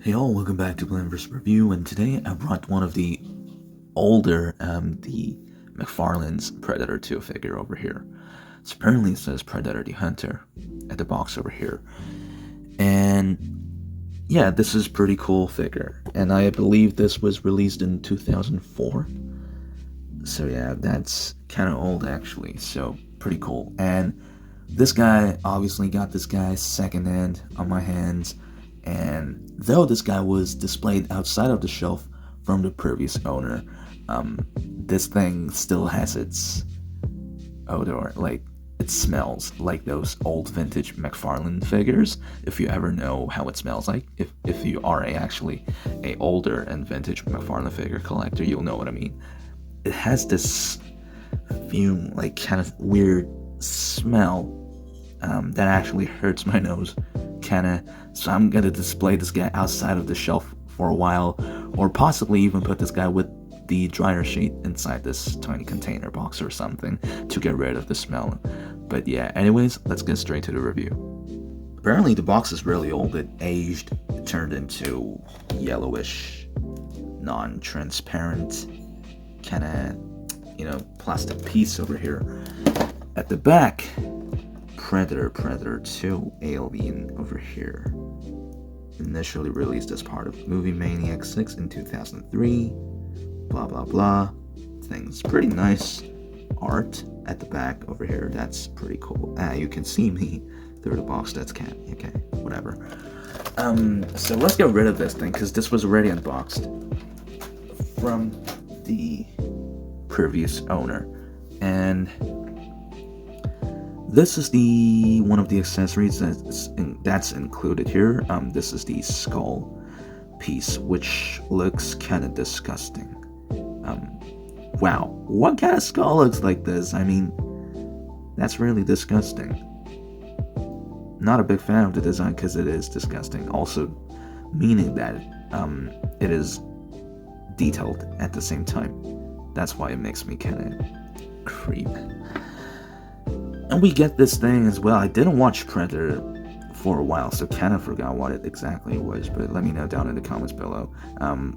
Hey all, welcome back to Blendverse Review, and today I brought one of the older, the Mcfarlane's Predator 2 figure over here. So apparently it says Predator the Hunter at the box over here. And yeah, this is pretty cool figure, and I believe this was released in 2004. So yeah, that's kind of old actually, so pretty cool. And this guy, obviously got this guy secondhand on my hands. And though this guy was displayed outside of the shelf from the previous owner, this thing still has its odor. Like, it smells like those old vintage Mcfarlane figures. If you ever know how it smells like, if you are actually a older and vintage Mcfarlane figure collector, you'll know what I mean. It has this fume, like kind of weird smell that actually hurts my nose, kinda. So I'm gonna display this guy outside of the shelf for a while, or possibly even put this guy with the dryer sheet inside this tiny container box or something to get rid of the smell. But yeah, anyways, let's get straight to the review. Apparently the box is really old. It aged, it turned into yellowish, non-transparent, kinda, plastic piece over here. At the back, Predator 2 Alien over here. Initially released as part of Movie Maniac 6 in 2003. Blah blah blah. Things pretty nice. Art at the back over here. That's pretty cool. You can see me through the box. That's cat. Okay, whatever. So let's get rid of this thing because this was already unboxed from the previous owner, and this is the one of the accessories that's included here. This is the skull piece, which looks kind of disgusting. Wow, what kind of skull looks like this? I mean, that's really disgusting. Not a big fan of the design because it is disgusting. Also, meaning that it is detailed at the same time. That's why it makes me kind of creep. And we get this thing as well. I didn't watch Predator for a while, so kind of forgot what it exactly was, but let me know down in the comments below.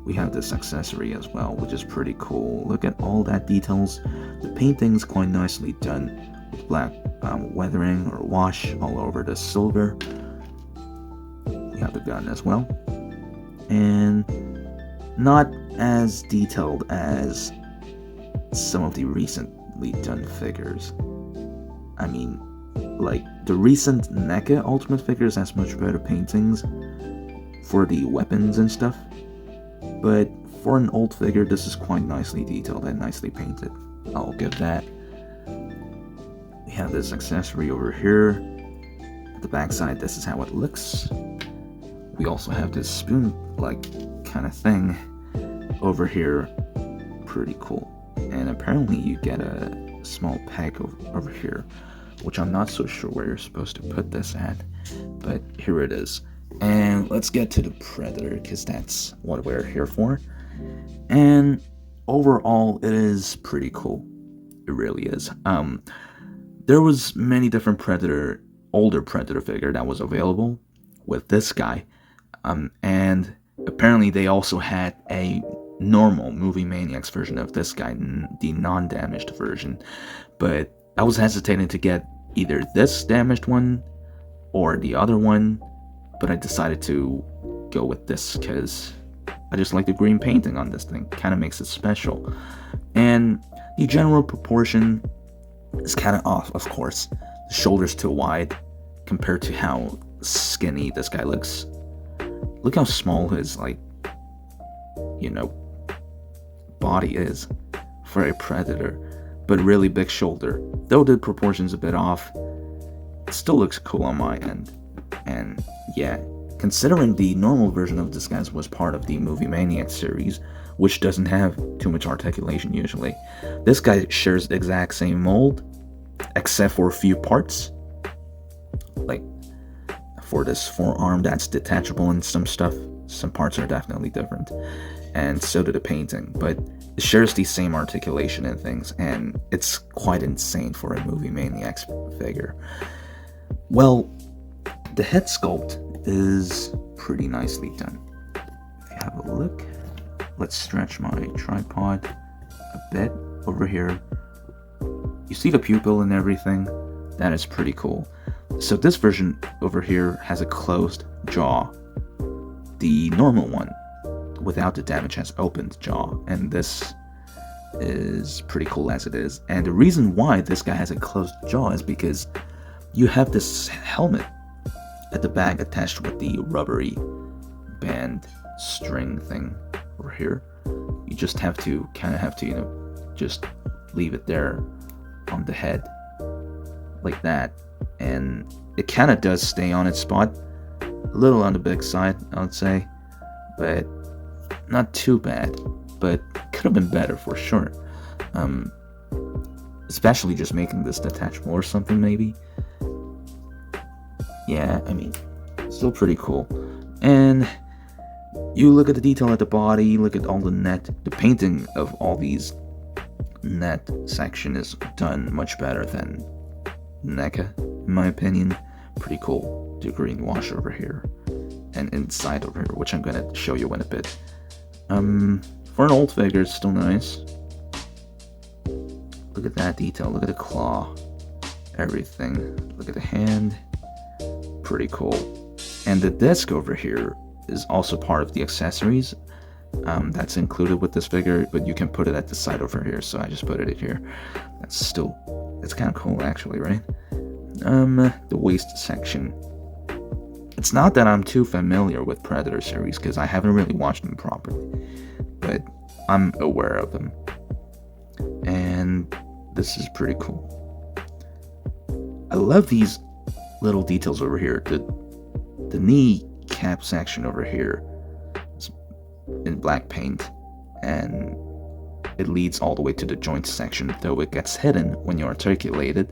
We have this accessory as well, which is pretty cool. Look at all that details. The painting's quite nicely done with black weathering or wash all over the silver. We have the gun as well. And not as detailed as some of the recently done figures. I mean, like, the recent NECA Ultimate figures has much better paintings for the weapons and stuff, but for an old figure, this is quite nicely detailed and nicely painted. I'll give that. We have this accessory over here. At the back side, this is how it looks. We also have this spoon-like kind of thing over here. Pretty cool. And apparently you get a small peg over here, which I'm not so sure where you're supposed to put this at, but here it is. And let's get to the Predator, because that's what we're here for. And overall, it is pretty cool. It really is. There was many different older Predator figure that was available with this guy. And apparently they also had a normal Movie Maniacs version of this guy, the non-damaged version. But I was hesitating to get either this damaged one or the other one, but I decided to go with this because I just like the green painting on this thing. Kind of makes it special. And the general proportion is kind of off, of course. The shoulder's too wide compared to how skinny this guy looks. Look how small his, body is for a Predator, but really big shoulder. Though the proportion's a bit off, it still looks cool on my end. And yeah, considering the normal version of this guy was part of the Movie Maniac series, which doesn't have too much articulation usually, this guy shares the exact same mold, except for a few parts. Like, for this forearm that's detachable and some stuff, some parts are definitely different. And so do the painting, but it shares the same articulation and things, and it's quite insane for a Movie Maniacs figure. Well, the head sculpt is pretty nicely done. have a look. Let's stretch my tripod a bit over here. You see the pupil and everything? That is pretty cool. So this version over here has a closed jaw. The normal one, without the damage, has opened jaw, and this is pretty cool as it is. And the reason why this guy has a closed jaw is because you have this helmet at the back attached with the rubbery band string thing over here. You just have to just leave it there on the head like that, and it kind of does stay on its spot. A little on the big side, I would say, but not too bad. But could have been better for sure. Especially just making this detachable or something, maybe. Yeah, I mean, still pretty cool. And you look at the detail at the body, look at all the net. The painting of all these net section is done much better than NECA, in my opinion. Pretty cool. The green wash over here and inside over here, which I'm gonna show you in a bit. For an old figure, it's still nice. Look at that detail. Look at the claw. Everything. Look at the hand. Pretty cool. And the disc over here is also part of the accessories. That's included with this figure, but you can put it at the side over here, so I just put it here. It's kind of cool actually, right? The waist section. It's not that I'm too familiar with Predator series, because I haven't really watched them properly, but I'm aware of them. And this is pretty cool. I love these little details over here. The knee cap section over here is in black paint, and it leads all the way to the joint section, though it gets hidden when you articulate it.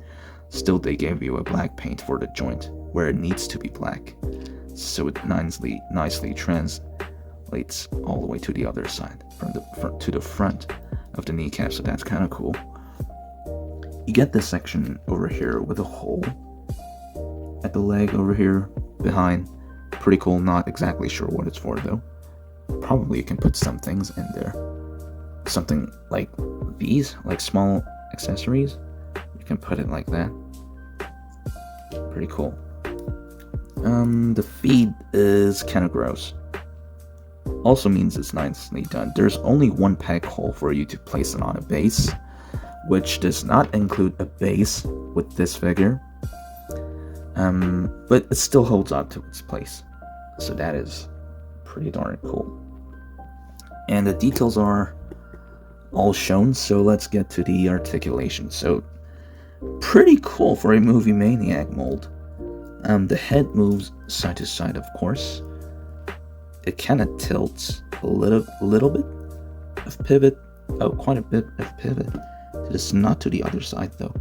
Still, they gave you a black paint for the joint where it needs to be black, so it nicely translates all the way to the other side, from the front to the front of the kneecap. So that's kind of cool. You get this section over here with a hole at the leg over here behind. Pretty cool. Not exactly sure what it's for though. Probably you can put some things in there. Something like these, like small accessories. You can put it like that. Pretty cool. The feed is kind of gross. Also means it's nicely done. There's only one peg hole for you to place it on a base, which does not include a base with this figure. But it still holds on to its place. So that is pretty darn cool. And the details are all shown, so let's get to the articulation. So pretty cool for a movie maniac mold. The head moves side to side, of course. It kind of tilts a little bit of pivot. Oh, quite a bit of pivot. Just not to the other side though.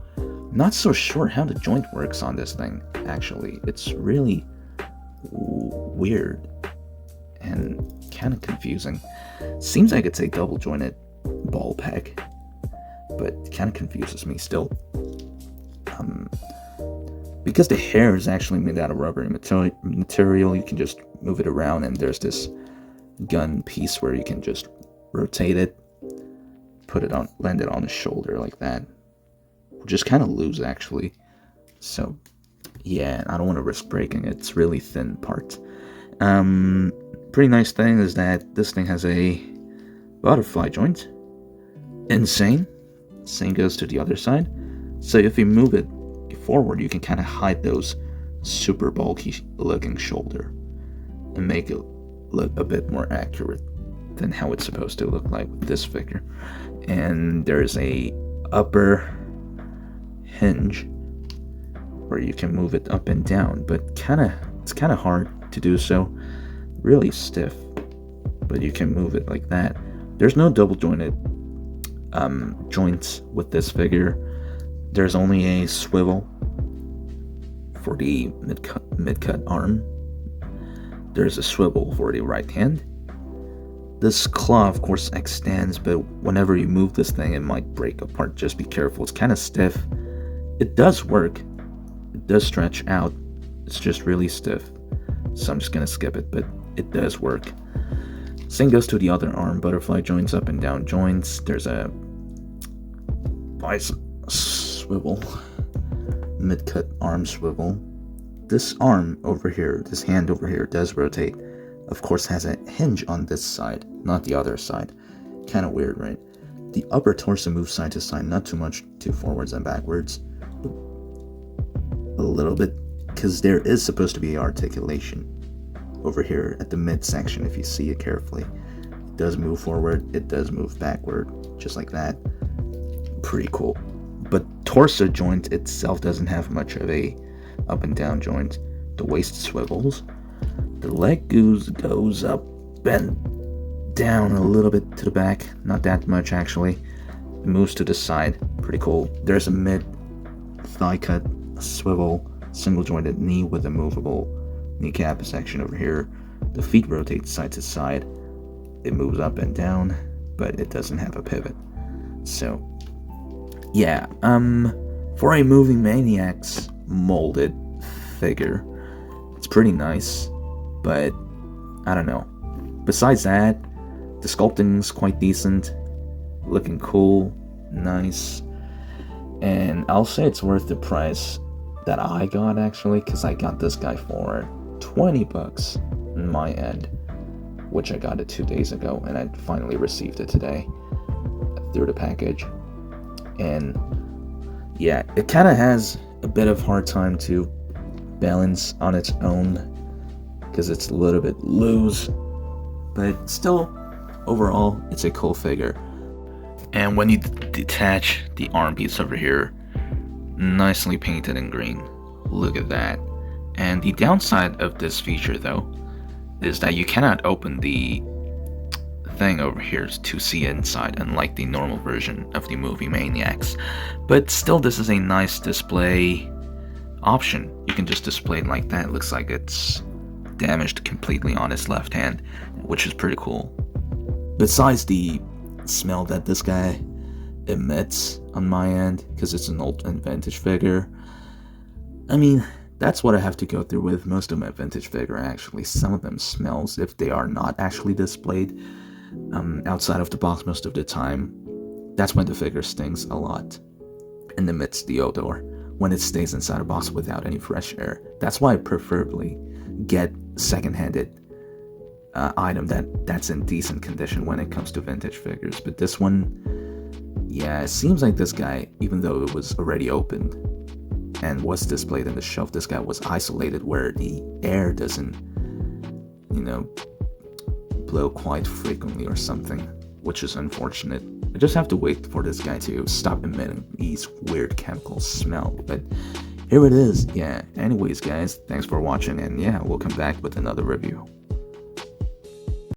Not so sure how the joint works on this thing, actually. It's really weird and kind of confusing. Seems like it's a double jointed ball peg, but it kind of confuses me still. Because the hair is actually made out of rubbery material, you can just move it around, and there's this gun piece where you can just rotate it, land it on the shoulder like that, which is kind of loose actually. So yeah, I don't want to risk breaking it. It's really thin part. Pretty nice thing is that this thing has a butterfly joint. Insane. Same goes to the other side. So if you move it forward, you can kind of hide those super bulky looking shoulder and make it look a bit more accurate than how it's supposed to look like with this figure. And there's a upper hinge where you can move it up and down, but it's kind of hard to do so. Really stiff, but you can move it like that. There's no double jointed joints with this figure. There's only a swivel for the mid-cut arm. There's a swivel for the right hand. This claw, of course, extends, but whenever you move this thing, it might break apart. Just be careful. It's kind of stiff. It does work. It does stretch out. It's just really stiff. So I'm just going to skip it, but it does work. Same goes to the other arm, butterfly joints, up and down joints. There's a bicep swivel, mid-cut arm swivel. This arm over here, this hand over here does rotate. Of course, has a hinge on this side, not the other side. Kind of weird, right? The upper torso moves side to side, not too much to forwards and backwards. A little bit, because there is supposed to be articulation over here at the midsection if you see it carefully. It does move forward, it does move backward, just like that. Pretty cool. But torso joint itself doesn't have much of a up and down joint. The waist swivels. The leg goes up and down a little bit to the back, not that much actually. It moves to the side, pretty cool. There's a mid thigh cut swivel, single jointed knee with a movable kneecap section over here. The feet rotate side to side. It moves up and down, but it doesn't have a pivot. So yeah, for a Movie Maniacs molded figure, it's pretty nice, but I don't know. Besides that, the sculpting's quite decent, looking cool, nice, and I'll say it's worth the price that I got actually, because I got this guy for $20 on my end, which I got it 2 days ago, and I finally received it today through the package. And yeah, it kind of has a bit of hard time to balance on its own because it's a little bit loose, but still overall it's a cool figure. And when you detach the arm piece over here, nicely painted in green, look at that. And the downside of this feature though is that you cannot open the thing over here to see inside, unlike the normal version of the Movie Maniacs. But still, this is a nice display option. You can just display it like that. It looks like it's damaged completely on its left hand, which is pretty cool. Besides the smell that this guy emits on my end, because it's an old and vintage figure, I mean, that's what I have to go through with most of my vintage figure actually. Some of them smells if they are not actually displayed outside of the box most of the time. That's when the figure stings a lot and emits the odor when it stays inside a box without any fresh air. That's why I preferably get second-handed item that's in decent condition when it comes to vintage figures. But this one, yeah, it seems like this guy, even though it was already opened and was displayed on the shelf, this guy was isolated where the air doesn't, blow quite frequently or something, which is unfortunate. I just have to wait for this guy to stop emitting these weird chemical smell, but here it is. Yeah, anyways guys, thanks for watching, and yeah, we'll come back with another review.